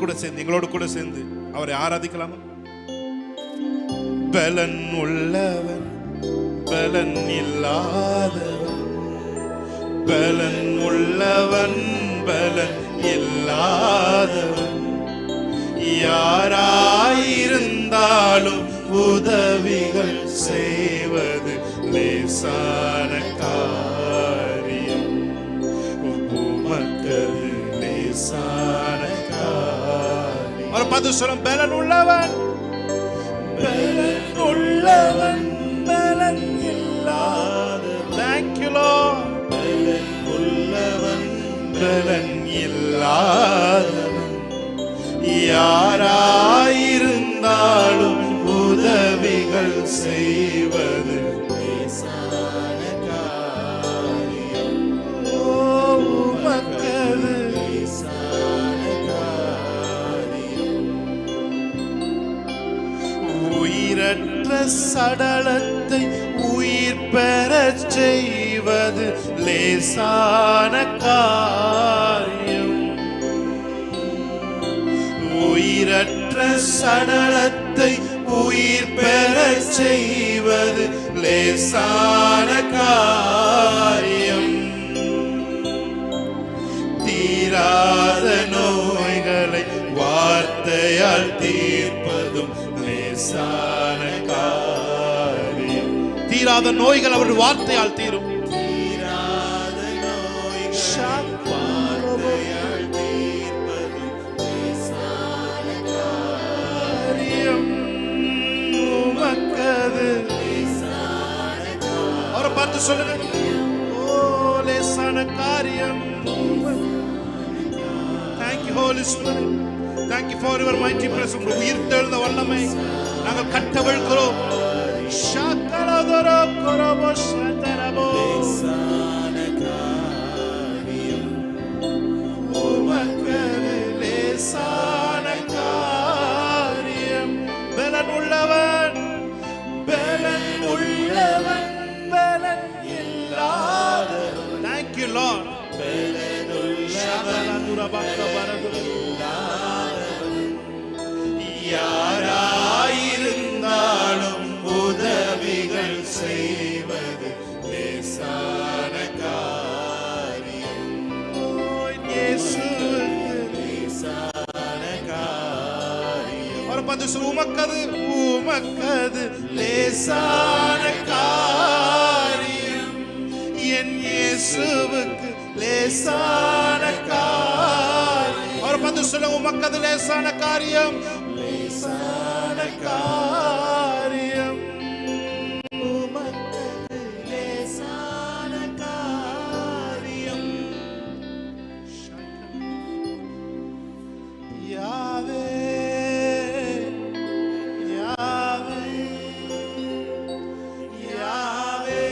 கூட சேர்ந்து எங்களோடு கூட சேர்ந்து அவரை ஆராதிக்கலாமா? பலன் உள்ளவன் பலன் இல்லாதவன், பலன் உள்ளவன் பலன் இல்லாதவன், யாராயிருந்தாலும் உதவிகள் செய்வது லேசான காரியம். உமக்கது லேசான காரியம். ஒரு பத்து சொல்லும், பலன் உள்ளவன் பலன் உள்ளவன் பலன் இல்லாதவன். Thank you Lord. பலன் உள்ளவன் பலன் இல்லாதவன், யாராயிருந்தாலும் உதவிகள் செய்வது லேசான காரியம். உமக்கது லேசான காரியம். உயிரற்ற சடலத்தை உயிர் பெறச் செய்வது லேசான காரியம். உயிரற்ற சடலத்தை உயிர் பெறச் செய்வது லேசான காரியம். தீராத நோய்களை வார்த்தையால் தீர்ப்பதும் லேசான காரியம். தீராத நோய்கள் அவர் வார்த்தையால் தீரும். தீராத நோய்கள் வார்த்தையால் தீர்ப்பதும் லேசான காரியம். உமக்கது லேசான காரியம். அவரை பார்த்து சொல்லுங்க, ஓ லேசான காரியம். Thank you Holy Spirit. Thank you for your mighty presence. உயிர்த்தெழுந்த வல்லமை நாங்கள் கட்டவிழ்கிறோம். ஷாக்கலதரோ கொரபோ ஷதரபோ லேசான காரியம். உமக்கது லேசான காரியம். பலன் உள்ளவன் பலன் உள்ளவன் பலன் இல்லாதவன். Thank you Lord. பலன் உள்ளவன் யாராயிருந்தாலும் உதவிகள் செய்வது லேசான காரியம். இயேசுவுக்கு லேசான காரியம். ஒரு பத்து உமக்கது உமக்கது லேசான காரியம். என் இயேசுவுக்கு லேசான காரியம். ஒரு பத்து சொல்லுங்க, உமக்கது லேசான காரியம். லேசான காரியம். உமக்கது லேசான காரியம். யாவே யாவே யாவே யாவே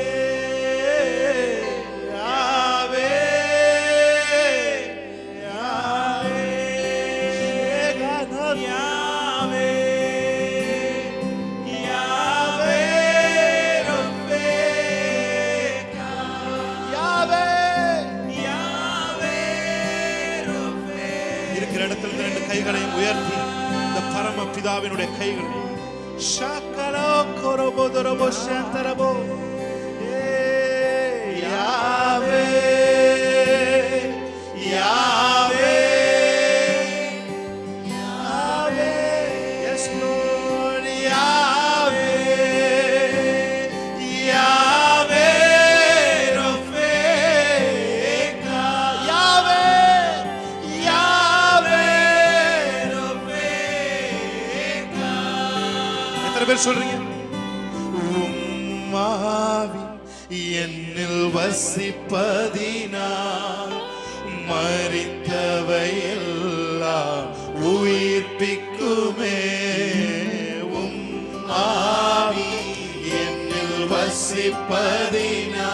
கைகளையும் உயர்த்தி இந்த பரம பிதாவினுடைய கைகளை ஷாக்கலோ கொரபோதரபோ ஷாந்தரபோ யாவே யாவே யாவே. S Lord. யாவே யாவே ரஃபேகா. யாவே யாவே ரஃபேகா. எத்தனை பேர் சொல்றீங்க? உம்மாவி என்னில் வசிப்பதினால் மரித்தவை எல்லாம் உயிர்ப்பிக்குமே. உம்மாவி என்னில் வசிப்பதினால்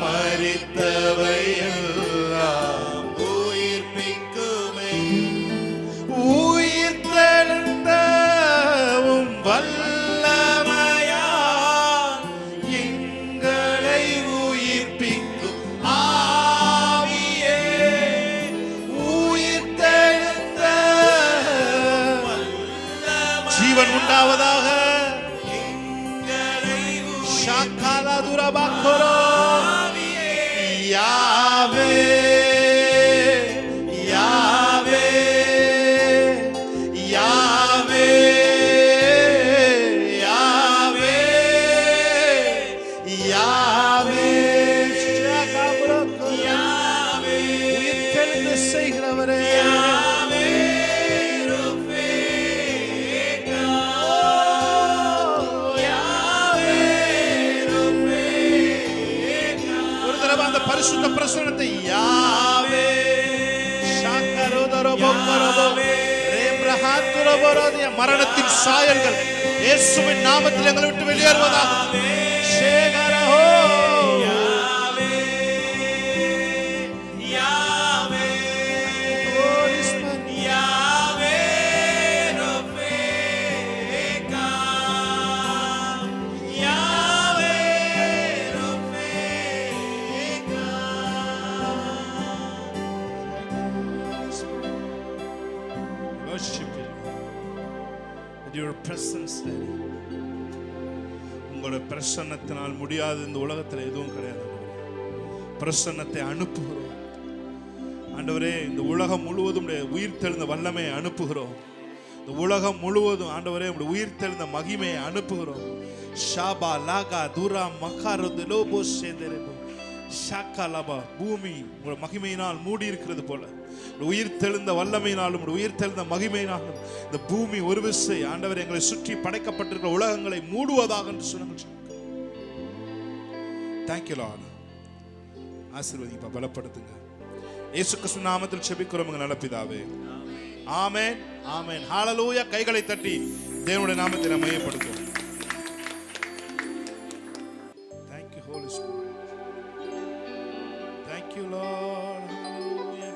மரித்தவை எல்லாம் உயிர்ப்பிக்குமே. உயிர்த்தெழுந்த உம் வல்லமையால் எங்களை உயிர்ப்பிக்கும் ஆவியே. உயிர்த்தெழுந்த ஷாகாலா துரபாக்கரோ யாவே யாவே யாவே யாவே யாவே யாவே உயிர்த்தெழுந்து செய்கிறவரே பரிசுத்த பிரசன்னத்தை யாவே மரணத்தின் சாயல்கள் இயேசுவின் நாமத்தில் எங்களை விட்டு வெளியேறுவதாக. Your presence, Daddy. உங்களுடைய பிரசன்னத்தினால் முடியாத இந்த உலகத்தில் எதுவும் கிடையாது. பிரசன்னத்தை அனுப்புகிறோம் ஆண்டவரே. இந்த உலகம் முழுவதும் உயிர்த்தெழுந்த வல்லமையை அனுப்புகிறோம். இந்த உலகம் முழுவதும் ஆண்டவரே உங்களுடைய உயிர்த்தெழுந்த மகிமையை அனுப்புகிறோம். ஷாபா லாகா துரா மகாரது லோபோ சேதரபோ ஷாகாலபா. பூமி உங்களுடைய மகிமையினால் மூடி இருக்கிறது போல உயிர் தெழுந்த வல்லமையினாலும் உயிர் தெழுந்த மகிமையினாலும் இந்த பூமி ஒரு விசை ஆண்டவர் எங்களை சுற்றி படைக்கப்பட்டிருக்கிற உலகங்களை மூடுவதாக என்று சொன்னாங்க. Thank you Lord. ஆசீர்வதிப்பா, பலப்படுத்துங்க. இயேசு கிறிஸ்து நாமத்தில் ஜெபிக்கிறோம் நல்ல பிதாவே. ஆமென் ஆமென். ஹalleluya. கைகளை தட்டி தேவனுடைய நாமத்தை நாம் மையப்படுத்துவோம். Thank you Holy Spirit. Thank you Lord. Hallelujah.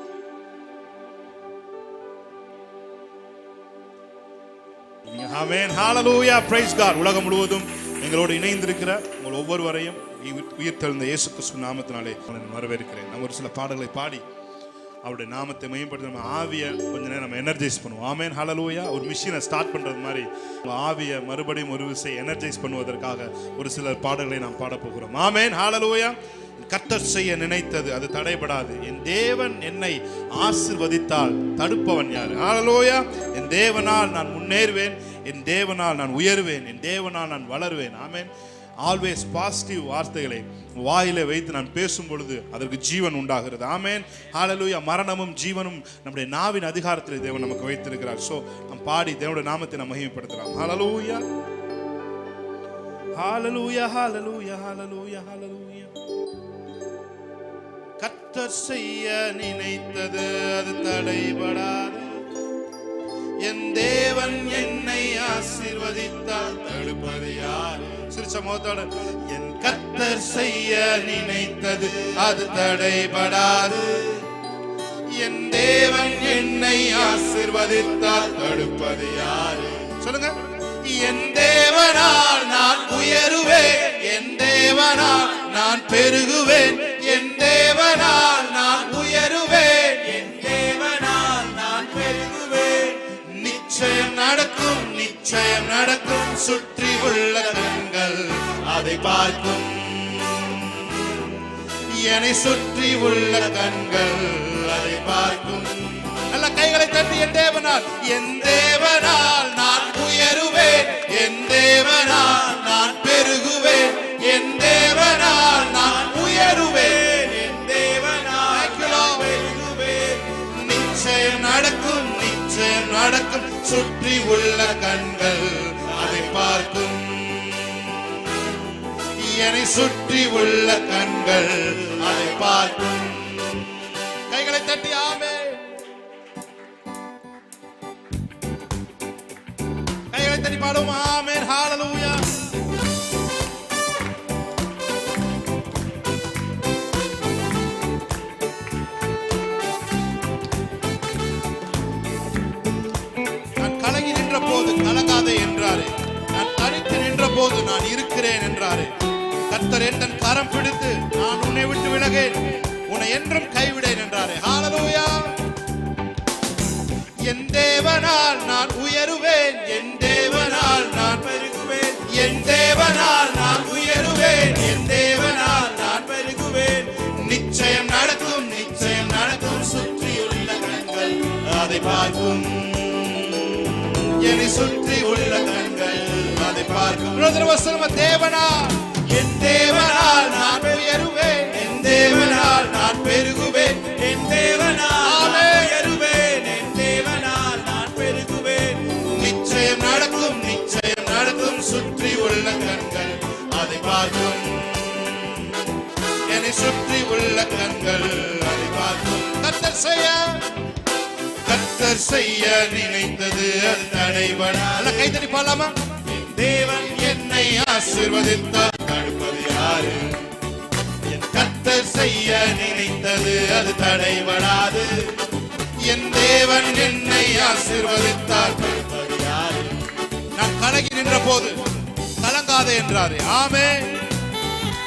Amen. Hallelujah. Praise God. உலகம் முழுவதும் எங்களோடு இணைந்திருக்கிற உங்கள் ஒவ்வொருவரையும் உயிர்த்தெழுந்த இயேசு கிறிஸ்து நாமத்தினாலே வரவேற்கிறேன். நம்ம ஒரு சில பாடல்களை பாடி அவருடைய நாமத்தை மேம்படுத்த நம்ம ஆவியை கொஞ்ச நேரம் நம்ம எனர்ஜைஸ் பண்ணுவோம். ஆமென். ஹalleluya. ஒரு மிஷினை ஸ்டார்ட் பண்றது மாதிரி ஆவியை மறுபடியும் ஒரு விசை எனர்ஜைஸ் பண்ணுவதற்காக ஒரு சில பாடல்களை நாம் பாட போகிறோம். ஆமென். ஹalleluya. கர்த்தர் செய்ய நினைத்தது அது தடைபடாது. என் தேவன் என்னை ஆசீர்வதித்தால் தடுப்பவன் யார்? ஹalleluya. என் தேவனால் நான் முன்னேறுவேன், என் தேவனால் நான் உயர்வேன், என் தேவனால் நான் வளருவேன். ஆமென். ஆல்வேஸ் பாசிட்டிவ் வார்த்தைகளை வாயிலே வைத்து நான் பேசும் பொழுது அதற்கு ஜீவன் உண்டாகிறது. ஆமென். ஹalleluya. மரணமும் ஜீவனும் நம்முடைய நாவின் அதிகாரத்தில் தேவன் நமக்கு வைத்திருக்கிறார். சோ நாம் பாடி தேவனுடைய நாமத்தை நாம் மகிமைப்படுத்தலாம். ஹalleluya. ஹalleluya. ஹalleluya. ஹalleluya. ஹalleluya. கர்த்தர் செய்ய நினைத்தது அது தடைபடாது. என் தேவன் என்னை ஆசீர்வதித்தால் தடுப்பது யார்? சிறுசமோத்தோட என் கர்த்தர் செய்ய நினைத்தது அது தடைபடாது. என் தேவன் என்னை ஆசீர்வதித்தால் தடுப்பது யார்? சொல்லுங்க. என் தேவனால் நான் உயருவேன், என் தேவனால் நான் பெருகுவேன், என் தேவனால் நான் உயருவேன், என் தேவனால் நான் பெருகுவேன். நிச்சயம் நடக்கும், நிச்சயம் நடக்கும். சுற்றி உள்ள கண்கள் அதை பார்க்கும். என்னை சுற்றி உள்ள கண்கள் அதை பார்க்கும். நல்ல கைகளை தட்டி என் தேவனால், என் தேவனால் நான் உயருவேன், என் தேவனால் நான் பெருகுவேன், என் தேவனால் நான் உயருவேன், என் தேவனால் பெருகுவேன். நிச்சயம் நடக்கும், நிச்சயம் நடக்கும். சுற்றி உள்ள கண்கள் அதை பார்க்கும். என்னை சுற்றி உள்ள கண்கள் அதை பார்க்கும். கைகளை தட்டி ஆமென். கைகளை தட்டி பாடுவோம். ஆமென். ஹalleluya. நான் கலங்கி நின்ற போது கலங்காதே என்றாரே, நான் தனித்து நின்ற போது நான் இருக்கிறேன் என்றாரே. கர்த்தர் என் கரம் பிடித்து நான் உன்னை விட்டு விலகேன், உன்னை என்றும் கைவிடேன் என்றாரே. ஹalleluya. என் தேவனால் நான் உயருவேன், என் தேவனால் நான் பெருகுவேன், என் தேவனால் நான் உயருவேன், சுற்றி உள்ள கண்கள் அதை பார்க்கும். தேவனால் என் தேவனால் நான் உயருவேன், என் தேவனால் நான் பெருகுவேன், என் தேவனால் உயருவேன், என் தேவனால் நான் பெருகுவேன். நிச்சயம் நடக்கும், நிச்சயம் நடக்கும். சுற்றி உள்ள கண்கள் அதை பார்க்கும். என்னை சுற்றி உள்ள கண்கள் அதை பார்க்கும். கர்த்தர் செய்ய நினைத்தது அது தடைபடாத. கைத்தடி பாடலாமா? தேவன் என்னை ஆசீர்வதித்தார், தடுப்பது யாரு? என் கர்த்தர் செய்ய நினைத்தது அது தடைபடாது. என் தேவன் என்னை ஆசீர்வதித்தார், தடுப்பது யாரு? நான் கலங்கி நின்ற போது கலங்காதே என்றாரே. ஆமென்.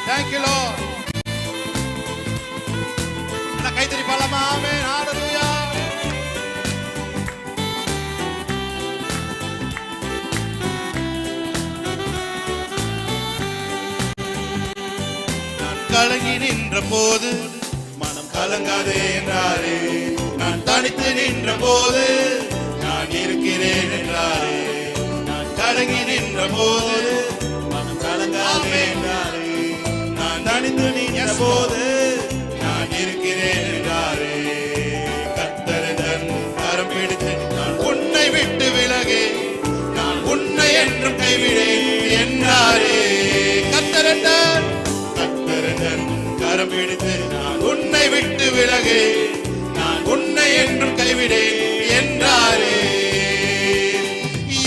Thank you Lord. கைத்தடி பாடலாமா? ஆமென். ஹalleluya. கலங்கி நின்ற போது மனம் கலங்காதே என்றாரே. நான் தனித்து நின்ற போது நான் இருக்கிறேன் என்றாரே. நான் கலங்கி நின்ற போது மனம் கலங்காதே என்றாரே. நான் தனித்து நின்ற போது நான் இருக்கிறேன் என்றாரே. கர்த்தர் தன் கரம் பிடித்து நான் உன்னை விட்டு விலகே, நான் உன்னை என்றும் கைவிடேன் என்றாரே. கர்த்தர் கரம் பிடித்து நான் உன்னை விட்டு விலகே, நான் உன்னை என்றும் கைவிடேன் என்றாரே.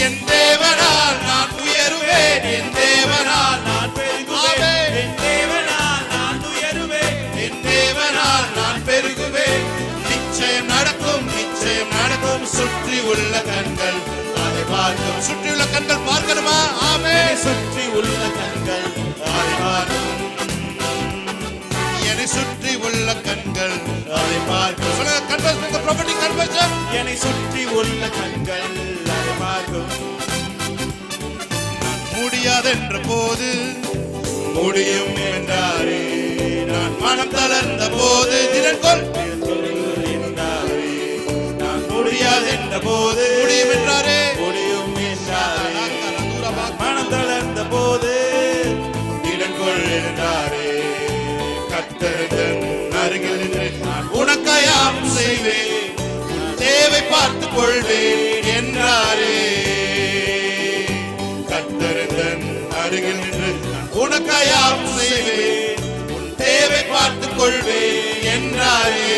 என் தேவனால் நான் உயருவேன், என் தேவனால் நான் பெருகுவேன், என் தேவனால் நான் உயருவேன், என் தேவனால் நான் பெருகுவேன். நிச்சயம் நடக்கும், நிச்சயம் நடக்கும். சுற்றி உள்ள கண்கள் அதை பார்க்கும். சுற்றி உள்ள கண்கள் பார்க்கணுமா? ஆமென். சுற்றி உள்ள கண்கள் அதை பார்க்கும். சுற்றி உள்ள கண்கள் அதை பார்க்கும். சொல்லுங்க, கன்வர்ஸ் ப்ராப்பர்ட்டி கன்வர்ஷன். என்னை சுற்றி உள்ள கண்கள் அதை பார்க்கும். நான் முடியாதென்ற போது முடியும் என்றாரே. நான் மனம் தளர்ந்த போது தினங்கொள் என்றாரே. நான் முடியாதென்ற போது முடியும் என்றாரே. முடியும் என்றாரே. மனம் தளர்ந்த போது தினங்கொள் என்றாரே. கர்த்தர் அருகில் நின்று நான் உனக்காயாம் செய்வேன், உன் தேவை பார்த்துக் கொள்வேன் என்றாரே. கர்த்தர் அருகில் நின்று நான் உனக்காயாம் செய்வேன், உன் தேவை பார்த்துக் கொள்வேன் என்றாரே.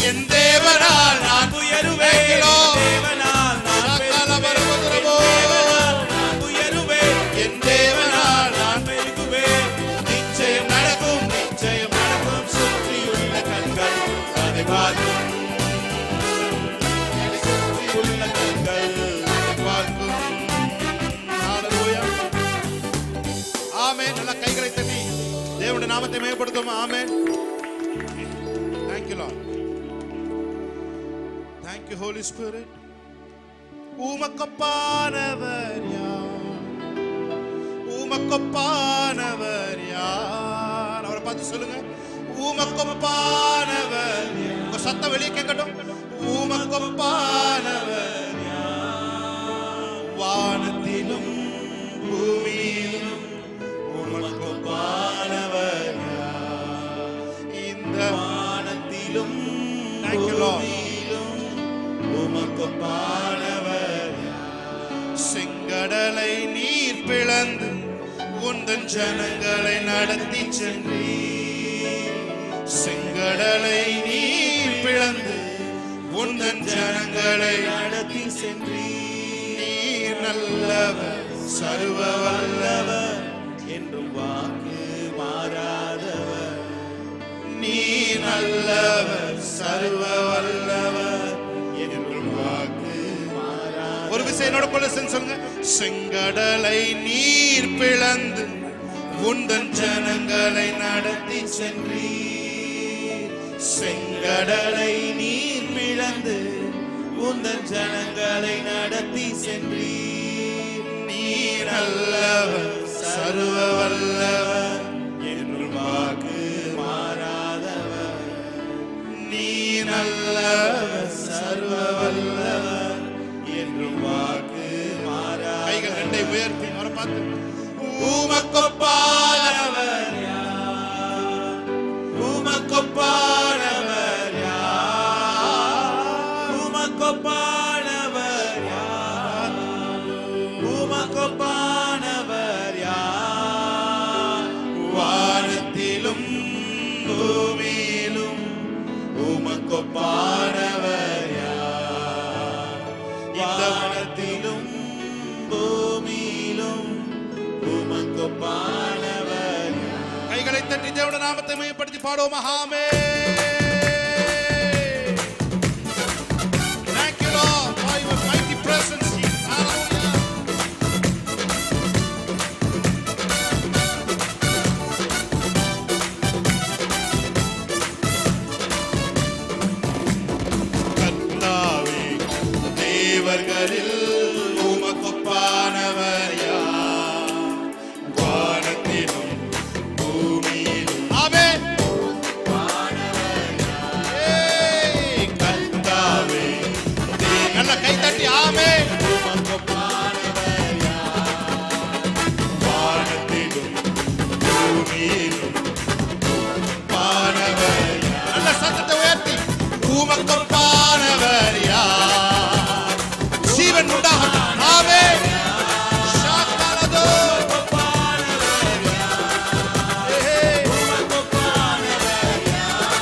என் தேவனால் நான் உயருவேன், தேவனால் நான் உயருவேன், என் தேவனால் நான் பெருகுவேன். நிச்சயம் நடக்கும், நிச்சயம் நடக்கும். சுற்றியுள்ள கண்கள் அதை பார்க்கும். சுற்றியுள்ள கண்கள் அதை பார்க்கும். ஹalleluya. ஆமென். நல்ல கைகளை தட்டி தேவனுடைய நாமத்தை மேம்படுத்துவோம். ஆமென். Thank you Lord. Thank you Holy Spirit. உமக்கொப்பானவர் யார்? உமக்கொப்பானவர் யார்? அவரை பார்த்து சொல்லுங்க, உமக்கொப்பானவர். உங்க சத்தம் வெளியே கேட்கட்டும். உமக்கொப்பானவர் யார்? வானத்திலும் பூமியிலும் உமக்கொப்பானவர் யார்? இந்த வானத்திலும் பூமியிலும் உமக்கொப்பானவர் யார்? செங்கடலை நீர் பிளந்து உந்தன் ஜனங்களை நடத்தி சென்றீர். செங்கடலை நீர் பிளந்து உந்தன் ஜனங்களை நடத்தி சென்றீர். நீர் நல்லவர், சர்வ வல்லவர், என்றும் வாக்கு மாறாதவர். நீர் நல்லவர், சர்வ வல்லவர், என்றும் வாக்கு மாறாதவர். ஒரு விஷயம் என்னோட கூட சொல்லுங்க. செங்கடலை நீர் பிளந்து உந்தன் ஜனங்களை நடத்தி சென்றீர். செங்கடலை நீர் பிளந்து உந்தன் ஜனங்களை நடத்தி சென்றீர். நீர் நல்லவர், சர்வ வல்லவர், என்றும் வாக்கு மாறாதவர். நீர் நல்லவர், சர்வ வல்லவர், என்றும் கைகள் ரெண்டை உயர்த்தி அவரை பார்த்து உமக்கொப்பானவர் யார், உமக்கொப்பானவர் யார், உமக்கொப்பானவர் யார், உமக்கொப்பானவர் யார், வானத்திலும் பூமியிலும் உமக்கொப்பானவர் யார், வானத்திலும் பூமியிலும் உமக்கொப்பானவர் யார். கைகளை தட்டி தேவனுடைய நாமத்தை மையப்படுத்தி பாடுவோம். ஆமென். Thank you Lord for your mighty presence. Hallelujah. கர்த்தாவே தேவர்களில் உமக்கொப்பானவர் யார், வானத்திலும் பூமியிலும். ஆமென். கர்த்தாவே நல்ல கை தட்டி ஆமென். உமக்கொப்பானவர் யார், வானத்திலும் பூமியிலும் உமக்கொப்பானவர் யார். நல்ல சத்தத்தை உயர்த்தி உமக்கொப்பானவர் யார், ஜீவன் உண்டாகட்டும். ஆமென். ஷாக்காலதோ உமக்கொப்பானவர் யார், உமக்கொப்பானவர் யார்,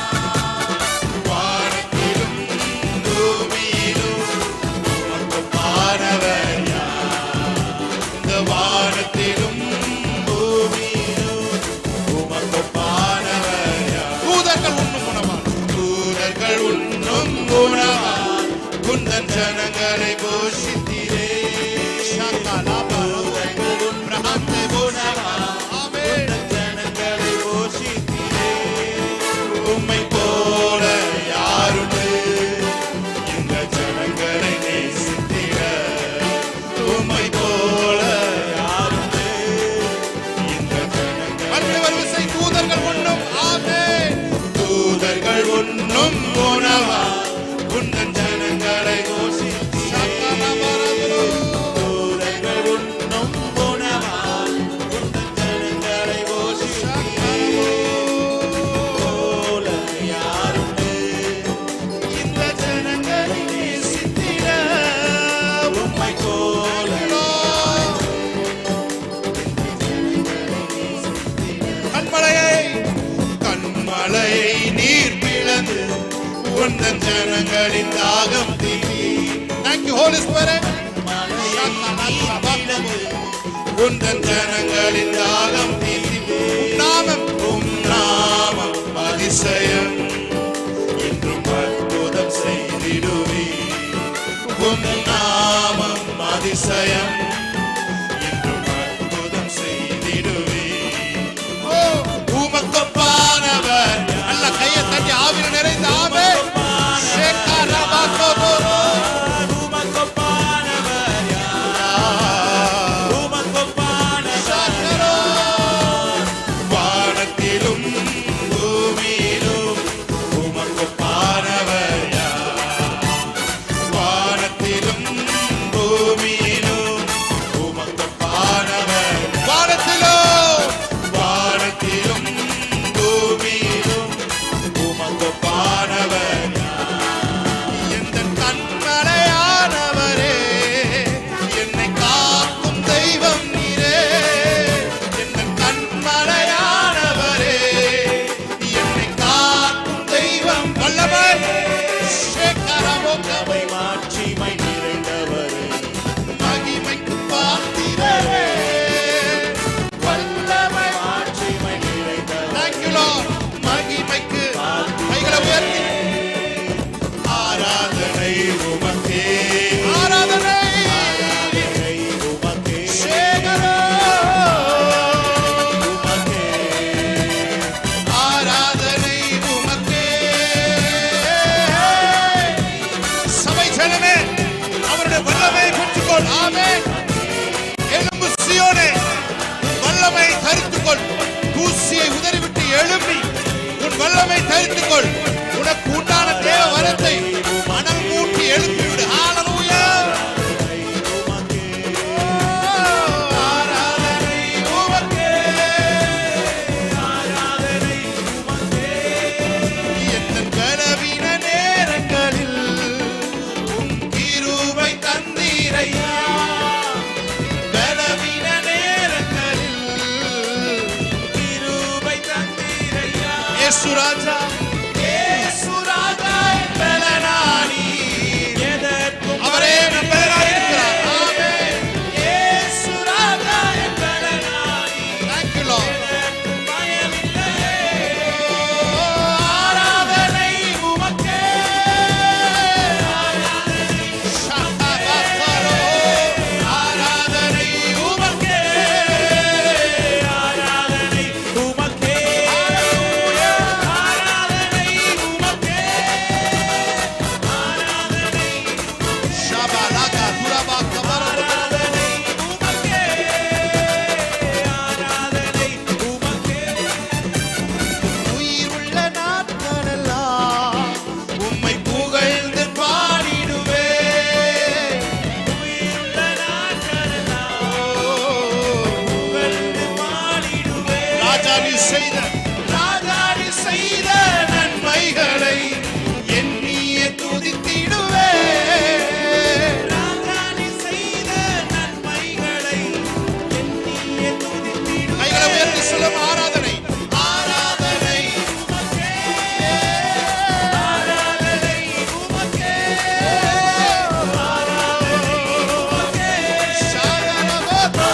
வானத்திலும் பூமியிலும் உமக்கொப்பானவர் யார், இந்த வானத்திலும் பூமியிலும் உமக்கொப்பானவர் யார். தூதர்கள் உண்ணும் உணவான், தூதர்கள் உண்ணும் உணவான் குந்தன் ஜனங்களை போஷித்தீரே. ஜனங்களை போஷித்தீரே. உம்மை போல யாருண்டு இந்த ஜனங்களை நேசித்திட, உம்மை போல யாருண்டு இந்த ஜனங்களை. வரிசை தூதர்கள் உண்ணும். ஆமென். தூதர்கள் உண்ணும் உணவா குந்தன் ஜனங்களை போஷித்தீரே. தூதர்கள் உண்ணும் உணவா குந்தன் ஜனங்களை போஷித்தீரே. போல யாருண்டு இந்த ஜனங்களை நேசித்திட, உம்மை போல. கண்மலையை நீர் பிளந்து உந்தன் ஜனங்களின் தாகம் Theerthi. Thank you Holy Spirit. உந்தன் ஜனங்களின் தாகம் தீர்த்தி. உம் நாமம் அதிசயம் என்றும் அற்புதம் செய்திடுவே. உம் நாமம் அதிசயம் என்றும் அற்புதம் செய்திடுவே. உமக்கொப்பானவர். நல்ல கையை தட்டி ஆவியில் நிறைந்த ஆமென். உமக்கொப்பானவர் யார், உமக்கொப்பானவர் யார், வானத்திலும் பூமியிலும் உமக்கொப்பானவர் யார், வானத்திலும் பூமியிலும் உமக்கொப்பானவர். வானத்திலும் வானத்திலும் பூமியிலும் உமக்கொப்பானவர் யார். எந்த கண்மலையானவரே, என்னை காக்கும் தெய்வம் நீரே. எந்த கண்மலையானவரே, என்னை காக்கும் தெய்வம். வல்லமை ஷேக்கரமோகமை மாட்சிமை நிறைந்தவரே, மகிமைக்கு பாத்திரரே. வல்லமை மாட்சிமை நிறைந்தவரே. Thank you Lord. மகிமைக்கு கைகளை உயர்த்தி ஆராதனை உமக்கே, ஆராதனை ஆராதனை உமக்கே, சேகரோ உமக்கே, ஆராதனை உமக்கே. சபை ஜனமே அவருடைய வல்லமையை பெற்றுக்கொள். ஆமென். எலும்பு சீயோனே, வல்லமை தரித்துக்கொள். தூசியை உதறிவிட்டு எழும்பி உன் வல்லமை தரித்துக்கொள். உனக்கு உண்டான தேவ வரத்தை மணல் மூட்டி எழுப்பிவிடு. ஹalleluya. இயேசு ராஜா பலனானி அவரே நம் பலனாய் இருக்கிறார். ஆமென். இயேசு ராஜா பலனானி. Thank you Lord. ஆராதனை உமக்கே. ஷாபாபாரோ. ஆராதனை உமக்கே. ஆராதனை உமக்கே. ஹalleluya. ஆராதனை உமக்கே. ஆராதனை ஷாபாலாகா துரபா கபரோ. ஆராதனை உமக்கே. ஆராதனை உமக்கே. உயிருள்ள நாட்களெல்லாம் உம்மை புகழ்ந்து பாடிடுவேன். உயிருள்ள நாட்களெல்லாம் புகழ்ந்து பாடிடுவேன். ராஜா நீ செய்த நன்மைகளை எண்ணியே துதித்திடுவேன். ராஜா நீ செய்த நன்மைகளை எண்ணியே துதித்திடுவேன். கைகளை உயர்த்தி சொல்லும் ஆராதனை. ஆராதனை உமக்கே. ஆராதனை உமக்கே. ஆராதனை உமக்கே. ஷாரபா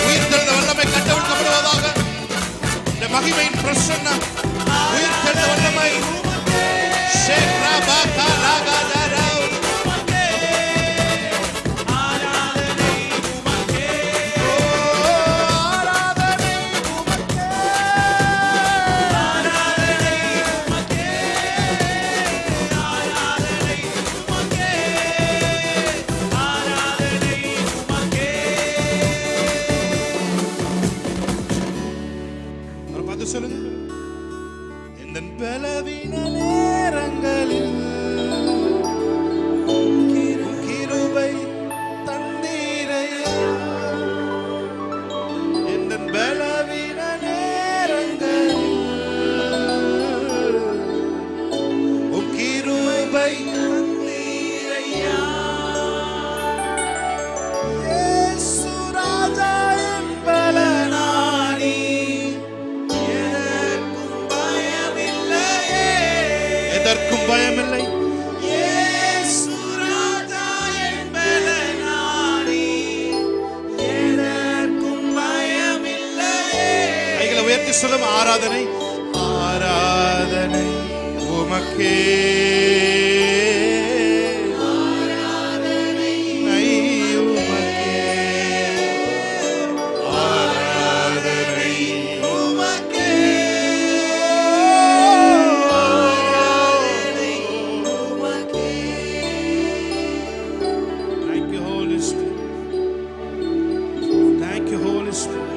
உயிர்த்தெழுந்த வல்லமை கட்டவிழ்க்கப்படுவதாக. இந்த மகிமையின் பிரசன்னம் உயிர்த்தெழுந்த வல்லமை ஷேக்ராபா காலாகாதாரா. ஆராதனை உமக்கே. ஆராதனை உமக்கே. ஆராதனை உமக்கே. ஆராதனை உமக்கே. ஆராதனை உமக்கே. ஒரு பத்து சொல்லுங்க. இந்த பலவீன நேரங்களில் கிருபை தந்தீரையா. இந்த பலவீன நேரங்களில் கிருபை தந்தீரையா. இயேசு ராஜா என் பலனானி. எதற்கும் பயமில்லை. இயேசு ராஜா என் பலனானி. எதற்கும் பயமில்லை. கைகளை உயர்த்தி சொல்லும் ஆராதனை. ஆராதனை உமக்கே. ஆராதனை உமக்கே. ஆராதனை உமக்கே. ஆராதனை உமக்கே. Thank you Holy Spirit. Thank you Holy Spirit.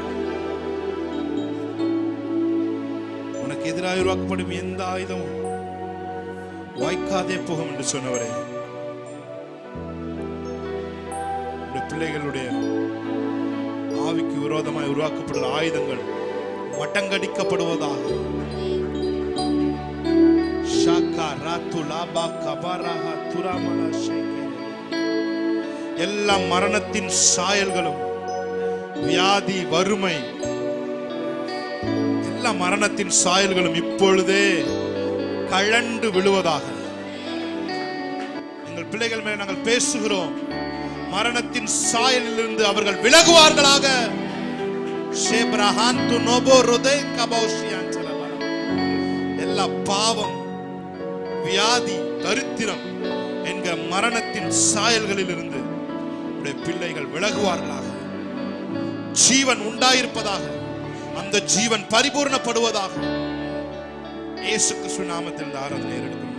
உனக்கு எதிராக உருவாக்கப்படும் எந்த ஆயுதமும் வாய்க்காதே போகும் என்று சொன்னவரே, உடைய பிள்ளைகளுடைய ஆவிக்கு விரோதமாய் உருவாக்கப்படுகிற ஆயுதங்கள் மட்டங்கடிக்கப்படுவதாக. ஷாக்கா ராத்து லாபா கபாராஹா துராமலா ஷேகே. எல்லா மரணத்தின் சாயல்களும், வியாதி, வறுமை, எல்லா மரணத்தின் சாயல்களும் இப்பொழுதே கழண்டு விழுவதாக. எங்கள் பிள்ளைகள் மேல் நாங்கள் பேசுகிறோம். மரணத்தின் சாயலிலிருந்து அவர்கள் விலகுவார்களாக. எல்லா பாவம், வியாதி, தரித்திரம் என்கிற மரணத்தின் சாயல்களில் இருந்து உடைய பிள்ளைகள் விலகுவார்களாக. ஜீவன் உண்டாயிருப்பதாக. அந்த ஜீவன் பரிபூர்ணப்படுவதாக. இயேசு கிறிஸ்து நாமத்தில் ஆராதனை எடுக்கும்.